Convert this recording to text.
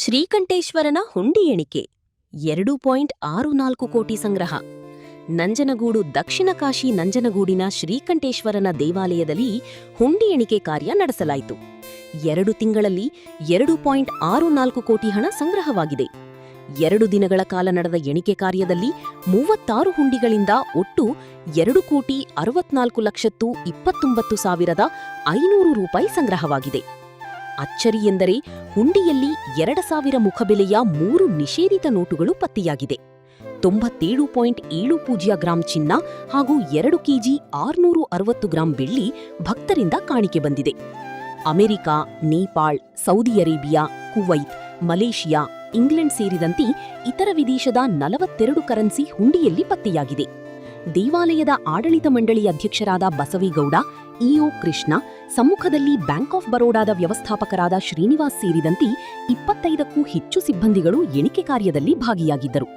ಶ್ರೀಕಂಠೇಶ್ವರನ ಹುಂಡಿ ಎಣಿಕೆ 2.64 ಕೋಟಿ ಸಂಗ್ರಹ. ನಂಜನಗೂಡು ದಕ್ಷಿಣ ಕಾಶಿ ನಂಜನಗೂಡಿನ ಶ್ರೀಕಂಠೇಶ್ವರನ ದೇವಾಲಯದಲ್ಲಿ ಹುಂಡಿ ಎಣಿಕೆ ಕಾರ್ಯ ನಡೆಸಲಾಯಿತು. 2 ತಿಂಗಳಲ್ಲಿ 2.64 ಕೋಟಿ ಹಣ ಸಂಗ್ರಹವಾಗಿದೆ. 2 ದಿನಗಳ ಕಾಲ ನಡೆದ ಎಣಿಕೆ ಕಾರ್ಯದಲ್ಲಿ 36 ಹುಂಡಿಗಳಿಂದ ಒಟ್ಟು 2,64,29,500 ರೂಪಾಯಿ ಸಂಗ್ರಹವಾಗಿದೆ. ಅಚ್ಚರಿ ಎಂದರೆ ಹುಂಡಿಯಲ್ಲಿ 2,000 ಮುಖಬೆಲೆಯ 3 ನಿಷೇಧಿತ ನೋಟುಗಳು ಪತ್ತೆಯಾಗಿದೆ. 97.70 ಗ್ರಾಂ ಚಿನ್ನ ಹಾಗೂ 2 ಕೆಜಿ 660 ಗ್ರಾಂ ಬೆಳ್ಳಿ ಭಕ್ತರಿಂದ ಕಾಣಿಕೆ ಬಂದಿದೆ. America, Nepal, Saudi Arabia, Kuwait, Malaysia, England ಸೇರಿದಂತೆ ಇತರ ವಿದೇಶದ 42 ಕರೆನ್ಸಿ ಹುಂಡಿಯಲ್ಲಿ ಪತ್ತೆಯಾಗಿದೆ. ದೇವಾಲಯದ ಆಡಳಿತ ಮಂಡಳಿ ಅಧ್ಯಕ್ಷರಾದ ಬಸವೇಗೌಡ, ಇಒ ಕೃಷ್ಣ, ಸಮ್ಮುಖದಲ್ಲಿ ಬ್ಯಾಂಕ್ ಆಫ್ ಬರೋಡಾದ ವ್ಯವಸ್ಥಾಪಕರಾದ ಶ್ರೀನಿವಾಸ್ ಸೇರಿದಂತೆ 25ಕ್ಕೂ ಹೆಚ್ಚು ಸಿಬ್ಬಂದಿಗಳು ಎಣಿಕೆ ಕಾರ್ಯದಲ್ಲಿ ಭಾಗಿಯಾಗಿದ್ದರು.